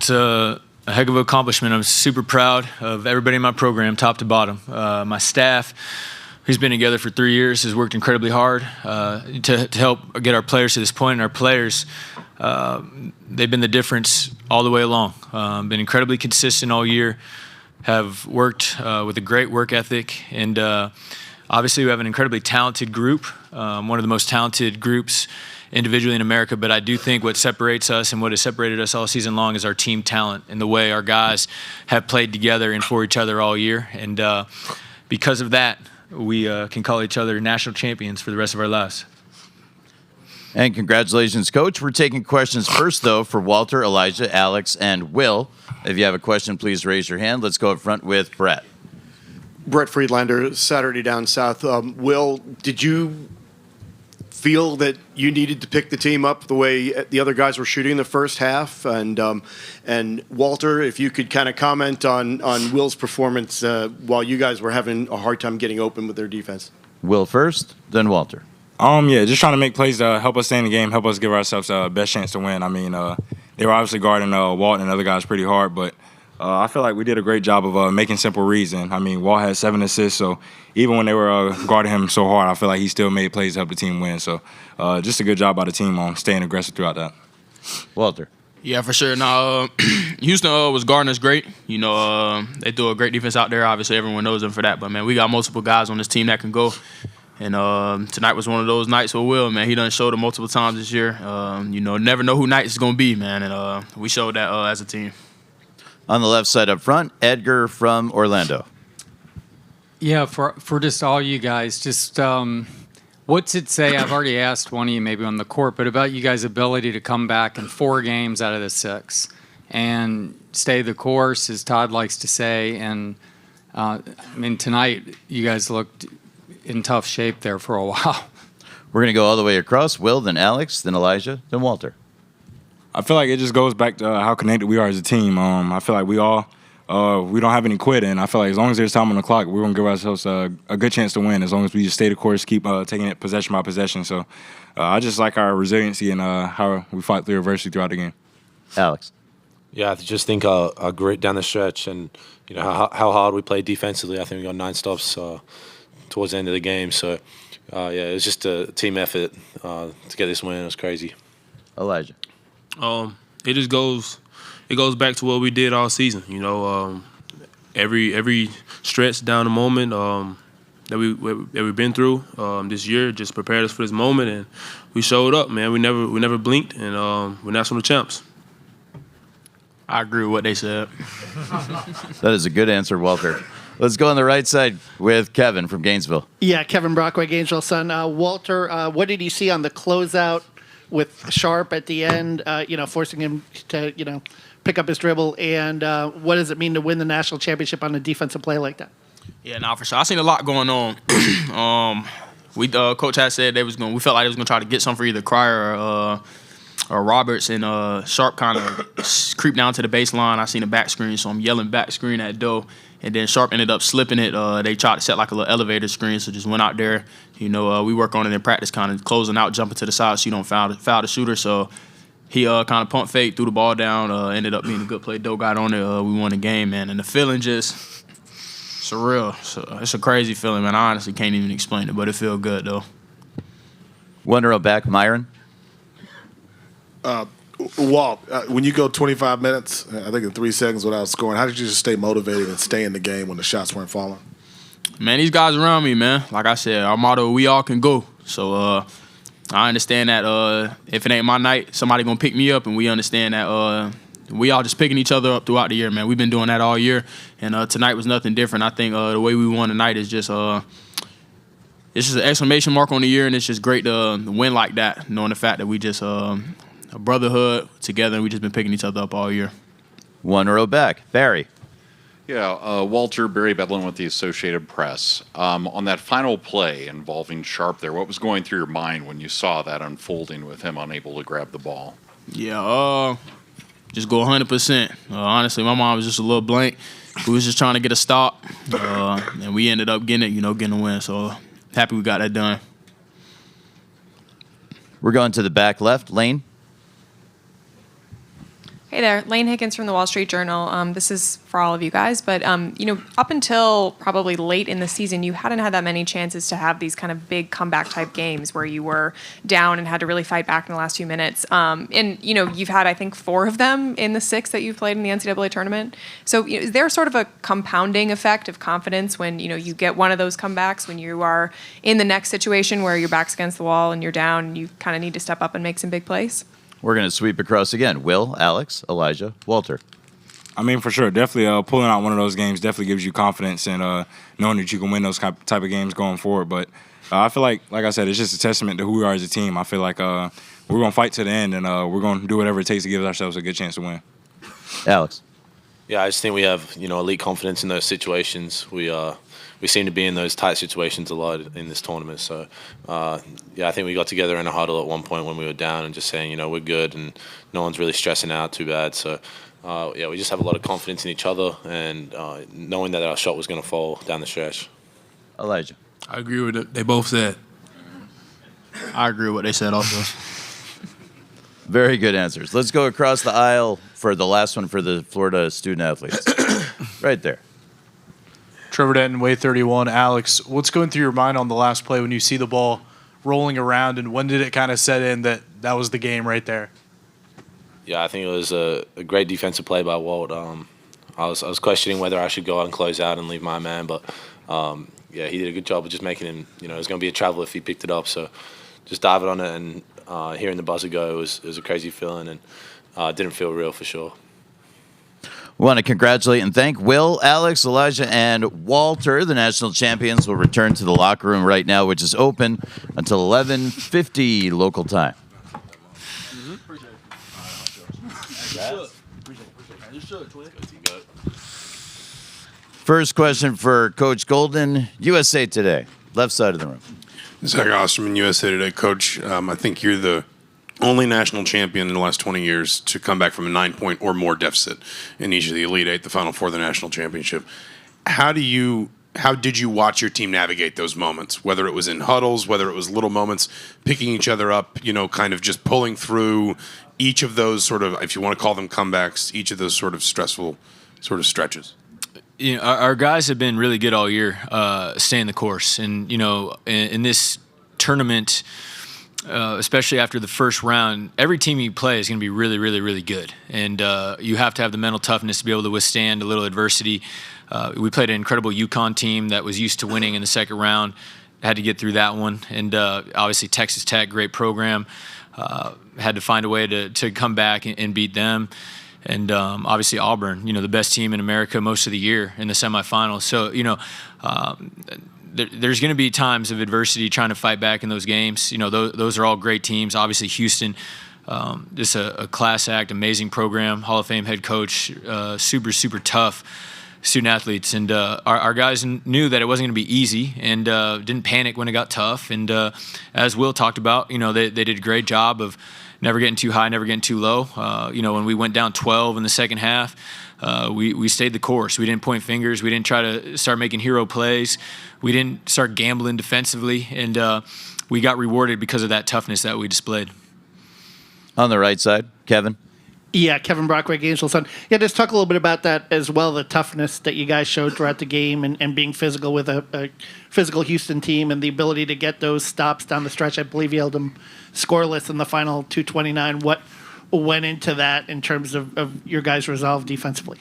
It's a heck of an accomplishment. I'm super proud of everybody in my program, top to bottom. My staff, who's been together for 3 years, has worked incredibly hard to help get our players to this point. And our players, they've been the difference all the way along. Been incredibly consistent all year, have worked with a great work ethic, and obviously we have an incredibly talented group, one of the most talented groups individually in America, but I do think what separates us and what has separated us all season long is our team talent and the way our guys have played together and for each other all year. And because of that, we can call each other national champions for the rest of our lives. And congratulations, Coach. We're taking questions first, though, for Walter, Elijah, Alex, and Will. If you have a question, please raise your hand. Let's go up front with Brett. Brett Friedlander, Saturday Down South. Will, did you feel that you needed to pick the team up the way the other guys were shooting in the first half? And Walter, if you could kind of comment on Will's performance while you guys were having a hard time getting open with their defense. Will first, then Walter. Yeah, just trying to make plays to help us stay in the game, help us give ourselves the best chance to win. I mean, they were obviously guarding Walt and other guys pretty hard, but I feel like we did a great job of making simple reads. And, I mean, Walt had 7 assists, so even when they were guarding him so hard, I feel like he still made plays to help the team win. So just a good job by the team on staying aggressive throughout that. Walter. Yeah, for sure. Now, Houston was guarding us great. You know, they threw a great defense out there. Obviously, everyone knows them for that. But, man, we got multiple guys on this team that can go. And tonight was one of those nights for Will, man. He done showed it multiple times this year. You know, never know who night is going to be, man. And we showed that as a team. On the left side up front, Edgar from Orlando. Yeah, for just all you guys, just what's it say? I've already asked one of you maybe on the court, but about you guys' ability to come back in 4 games out of the 6 and stay the course, as Todd likes to say. And, I mean, tonight you guys looked in tough shape there for a while. We're going to go all the way across. Will, then Alex, then Elijah, then Walter. I feel like it just goes back to how connected we are as a team. I feel like we all we don't have any quitting. I feel like as long as there's time on the clock, we're going to give ourselves a good chance to win as long as we just stay the course, keep taking it possession by possession. So I just like our resiliency and how we fight through adversity throughout the game. Alex. Yeah, I just think our grit down the stretch and you know how hard we played defensively. I think we got 9 stops towards the end of the game. So, yeah, it was just a team effort to get this win. It was crazy. Elijah. It just goes back to what we did all season. You know, every stretch down the moment that we've been through this year just prepared us for this moment, and we showed up, man. We never blinked, and we're national champs. I agree with what they said. That is a good answer, Walter. Let's go on the right side with Kevin from Gainesville. Yeah, Kevin Brockway, Gainesville Sun. Walter, what did you see on the closeout with Sharp at the end, forcing him to, pick up his dribble? And what does it mean to win the national championship on a defensive play like that? Yeah, for sure. I seen a lot going on. Coach had said we felt like they was gonna try to get some for either Cryer or Roberts, and Sharp kind of creeped down to the baseline. I seen a back screen, so I'm yelling back screen at Doe. And then Sharp ended up slipping it. They tried to set like a little elevator screen, so just went out there. We work on it in practice, kind of closing out, jumping to the side so you don't foul the shooter. So he kind of pump fake, threw the ball down, ended up being a good play. Doe got on it. We won the game, man. And the feeling just surreal. So it's a crazy feeling, man. I honestly can't even explain it, but it feels good, though. 1 row back, Myron. Walt, when you go 25 minutes, I think in 3 seconds without scoring, how did you just stay motivated and stay in the game when the shots weren't falling? Man, these guys around me, man. Like I said, our motto, we all can go. So I understand that if it ain't my night, somebody going to pick me up, and we understand that we all just picking each other up throughout the year, man. We've been doing that all year, and tonight was nothing different. I think the way we won tonight is just it's just an exclamation mark on the year, and it's just great to win like that, knowing the fact that we just a brotherhood together, and we just been picking each other up all year. 1 row back, Barry. Yeah, Walter, Barry Bedlin with the Associated Press. On that final play involving Sharp there, what was going through your mind when you saw that unfolding with him unable to grab the ball? Yeah, just go 100%. Honestly, my mind was just a little blank. We was just trying to get a stop, and we ended up getting a win. So happy we got that done. We're going to the back left, Lane. Hey there, Lane Higgins from the Wall Street Journal. This is for all of you guys, but up until probably late in the season, you hadn't had that many chances to have these kind of big comeback type games where you were down and had to really fight back in the last few minutes. You've had, I think, 4 of them in the 6 that you've played in the NCAA tournament. So is there sort of a compounding effect of confidence when you get one of those comebacks when you are in the next situation where your back's against the wall and you're down and you kind of need to step up and make some big plays? We're going to sweep across again. Will, Alex, Elijah, Walter. I mean, for sure, definitely pulling out one of those games definitely gives you confidence and knowing that you can win those type of games going forward. But I feel like I said, it's just a testament to who we are as a team. I feel like we're going to fight to the end, and we're going to do whatever it takes to give ourselves a good chance to win. Alex. Yeah, I just think we have elite confidence in those situations. We seem to be in those tight situations a lot in this tournament. So, I think we got together in a huddle at one point when we were down and just saying, we're good and no one's really stressing out too bad. So, we just have a lot of confidence in each other and knowing that our shot was going to fall down the stretch. Elijah. I agree with what they both said. I agree with what they said also. Very good answers. Let's go across the aisle for the last one for the Florida student athletes. Right there. Trevor Denton, Way 31. Alex, what's going through your mind on the last play when you see the ball rolling around, and when did it kind of set in that was the game right there? Yeah, I think it was a great defensive play by Walt. I was questioning whether I should go out and close out and leave my man, but he did a good job of just making him. It was going to be a travel if he picked it up. So just diving on it and hearing the buzzer go, it was a crazy feeling, and it didn't feel real for sure. We want to congratulate and thank Will, Alex, Elijah, and Walter. The national champions will return to the locker room right now, which is open until 11:50 local time. First question for Coach Golden, USA Today, left side of the room. Zach Osterman, USA Today. Coach, I think you're the only national champion in the last 20 years to come back from a 9-point or more deficit in each of the Elite Eight, the Final Four, the national championship. How did you watch your team navigate those moments, whether it was in huddles, whether it was little moments, picking each other up, kind of just pulling through each of those sort of, if you want to call them comebacks, each of those sort of stressful sort of stretches? Our guys have been really good all year, staying the course. And, in this tournament, especially after the first round, every team you play is going to be really, really, really good. And you have to have the mental toughness to be able to withstand a little adversity. We played an incredible UConn team that was used to winning in the second round, had to get through that one. And obviously Texas Tech, great program, had to find a way to come back and beat them. And obviously Auburn, the best team in America most of the year in the semifinals. So, there's going to be times of adversity trying to fight back in those games. Those are all great teams. Obviously, Houston, just a class act, amazing program, Hall of Fame head coach, super, super tough student athletes. And our guys knew that it wasn't going to be easy and didn't panic when it got tough. And as Will talked about, they did a great job of never getting too high, never getting too low. When we went down 12 in the second half, we stayed the course. We didn't point fingers. We didn't try to start making hero plays. We didn't start gambling defensively, and we got rewarded because of that toughness that we displayed. On the right side, Kevin. Yeah, Kevin Brockway, Gainesville Sun. Yeah, just talk a little bit about that as well, the toughness that you guys showed throughout the game and being physical with a physical Houston team and the ability to get those stops down the stretch. I believe you held them scoreless in the final 2:29. What went into that in terms of your guys' resolve defensively?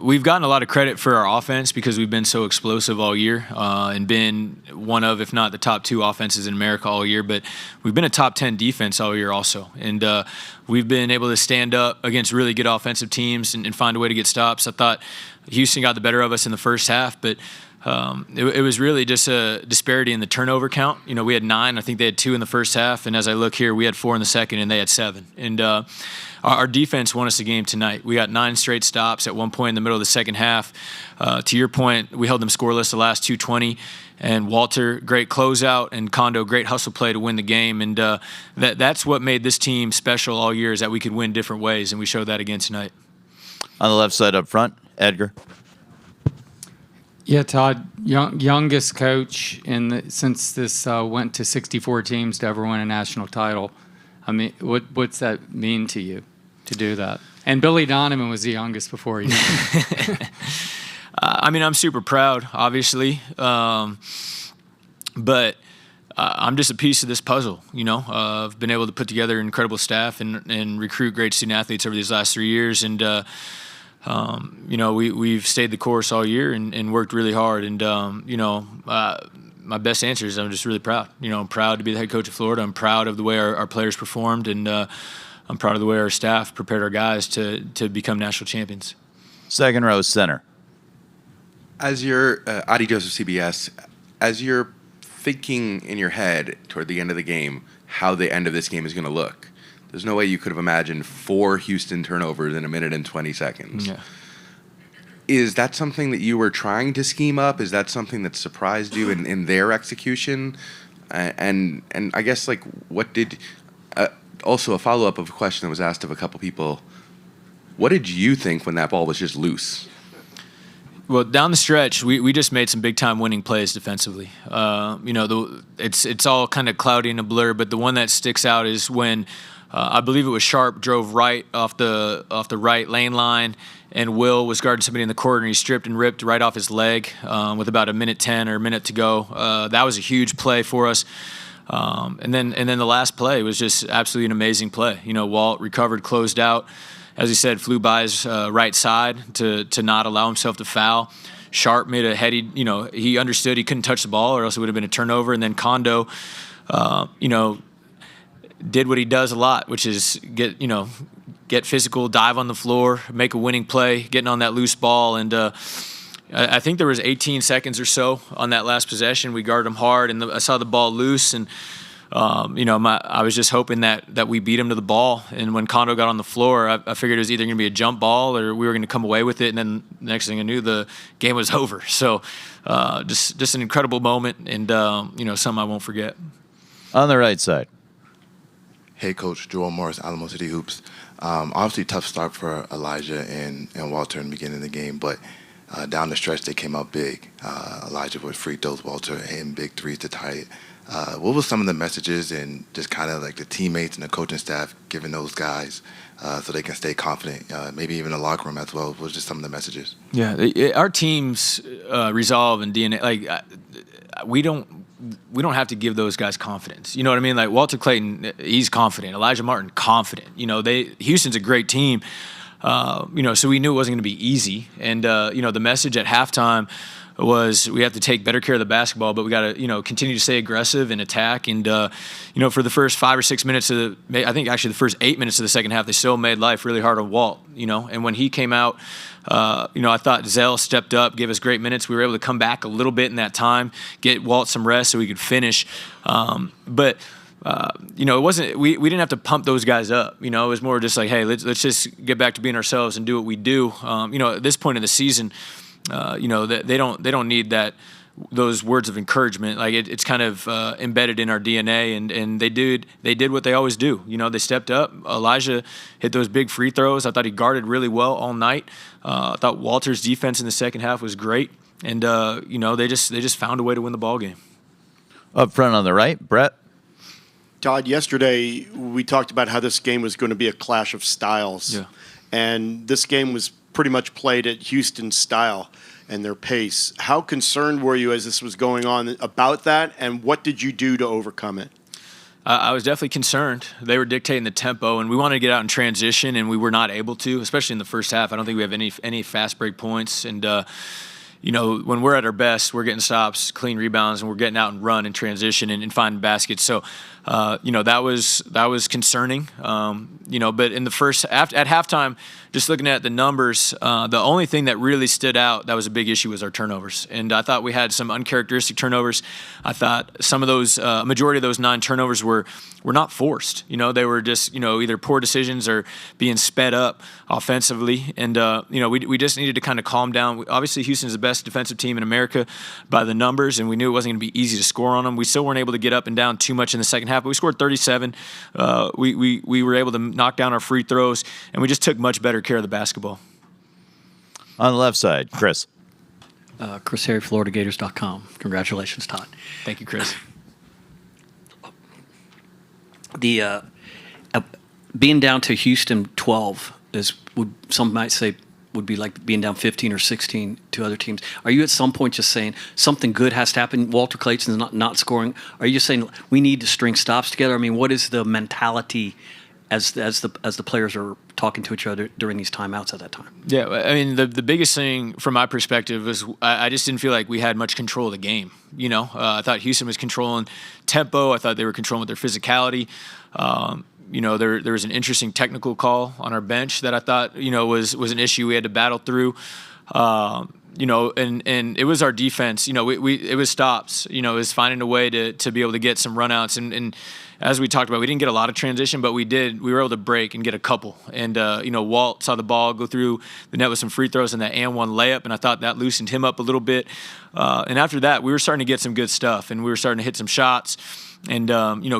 We've gotten a lot of credit for our offense because we've been so explosive all year and been one of, if not the top 2 offenses in America all year. But we've been a top 10 defense all year also. And we've been able to stand up against really good offensive teams and find a way to get stops. I thought Houston got the better of us in the first half, but it was really just a disparity in the turnover count. We had 9. I think they had 2 in the first half. And as I look here, we had 4 in the second, and they had 7. And our defense won us the game tonight. We got 9 straight stops at one point in the middle of the second half. To your point, we held them scoreless the last 2:20. And Walter, great closeout, and Kondo, great hustle play to win the game. And that's what made this team special all year, is that we could win different ways, and we showed that again tonight. On the left side up front, Edgar. Yeah, Todd, youngest coach since this went to 64 teams to ever win a national title. I mean, what's that mean to you? to do that. And Billy Donovan was the youngest before you. I mean, I'm super proud, obviously, but I'm just a piece of this puzzle. I've been able to put together an incredible staff and recruit great student athletes over these last 3 years, and we've stayed the course all year and worked really hard. And my best answer is I'm just really proud. I'm proud to be the head coach of Florida. I'm proud of the way our players performed, and I'm proud of the way our staff prepared our guys to become national champions. Second row center. As you're Adi Joseph, CBS, as you're thinking in your head toward the end of the game how the end of this game is going to look, there's no way you could have imagined 4 Houston turnovers in a minute and 20 seconds. Yeah. Is that something that you were trying to scheme up? Is that something that surprised you in their execution? And I guess, like, what did also a follow-up of a question that was asked of a couple people, what did you think when that ball was just loose? Well, down the stretch, we just made some big-time winning plays defensively. It's all kind of cloudy and a blur, but the one that sticks out is when I believe it was Sharp drove right off the right lane line, and Will was guarding somebody in the corner, and he stripped and ripped right off his leg with about a minute 10 or a minute to go. That was a huge play for us. And then the last play was just absolutely an amazing play. Walt recovered, closed out. As he said, flew by his right side to not allow himself to foul. Sharp made a heady, he understood he couldn't touch the ball or else it would have been a turnover. And then Kondo, did what he does a lot, which is get physical, dive on the floor, make a winning play, getting on that loose ball. And I think there was 18 seconds or so on that last possession. We guarded him hard, and I saw the ball loose, and I was just hoping that we beat him to the ball. And when Kondo got on the floor, I figured it was either going to be a jump ball or we were going to come away with it. And then the next thing I knew, the game was over. So just an incredible moment, and something I won't forget. On the right side. Hey, Coach, Joel Morris, Alamo City Hoops. Obviously, tough start for Elijah and Walter in the beginning of the game, but down the stretch, they came out big. Elijah with free throws, Walter hitting big threes to tie it. What was some of the messages and just kind of like the teammates and the coaching staff giving those guys so they can stay confident, maybe even the locker room as well? What was just some of the messages? Yeah, our team's resolve and DNA, we don't have to give those guys confidence. You know what I mean? Like Walter Clayton, he's confident. Elijah Martin, confident. Houston's a great team. So we knew it wasn't going to be easy. And the message at halftime was we have to take better care of the basketball, but we got to continue to stay aggressive and attack. And for the first 5 or 6 minutes I think actually the first 8 minutes of the second half, they still made life really hard on Walt. And when he came out, I thought Zell stepped up, gave us great minutes. We were able to come back a little bit in that time, get Walt some rest so we could finish. It wasn't. We didn't have to pump those guys up. It was more just like, hey, let's just get back to being ourselves and do what we do. At this point in the season, they don't need those words of encouragement. Like it's kind of embedded in our DNA, and they did what they always do. They stepped up. Elijah hit those big free throws. I thought he guarded really well all night. I thought Walter's defense in the second half was great, and they just found a way to win the ball game. Up front on the right, Brett. Todd, yesterday we talked about how this game was going to be a clash of styles. Yeah. And this game was pretty much played at Houston's style and their pace. How concerned were you as this was going on about that, and what did you do to overcome it? I was definitely concerned. They were dictating the tempo, and we wanted to get out in transition, and we were not able to, especially in the first half. I don't think we have any fast break points, and when we're at our best, we're getting stops, clean rebounds, and we're getting out and run and transition and finding baskets. So, that was concerning. But in the first at halftime, just looking at the numbers, the only thing that really stood out that was a big issue was our turnovers. And I thought we had some uncharacteristic turnovers. I thought some of those, majority of those 9 turnovers were not forced. They were just either poor decisions or being sped up offensively. And we just needed to kind of calm down. Obviously, Houston's the best defensive team in America by the numbers, and we knew it wasn't going to be easy to score on them. We still weren't able to get up and down too much in the second half, but we scored 37. We were able to knock down our free throws, and we just took much better care of the basketball. On the left side, Chris. Chris Harry, FloridaGators.com. Congratulations, Todd. Thank you, Chris. being down to Houston 12 some might say would be like being down 15 or 16 to other teams. Are you at some point just saying something good has to happen? Walter Clayton's not scoring. Are you just saying we need to string stops together? I mean, what is the mentality as the players are talking to each other during these timeouts at that time? Yeah, I mean, the biggest thing from my perspective was I just didn't feel like we had much control of the game. I thought Houston was controlling tempo. I thought they were controlling with their physicality. There was an interesting technical call on our bench that I thought, was an issue we had to battle through. And it was our defense. It was stops. It was finding a way to be able to get some runouts. And as we talked about, we didn't get a lot of transition, but we did. We were able to break and get a couple. And Walt saw the ball go through the net with some free throws and that and one layup, and I thought that loosened him up a little bit. And after that, we were starting to get some good stuff, and we were starting to hit some shots. And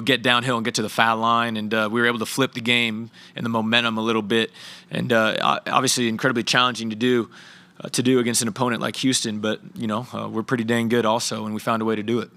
get downhill and get to the foul line, and we were able to flip the game and the momentum a little bit. And obviously, incredibly challenging to do against an opponent like Houston. But we're pretty dang good also, and we found a way to do it.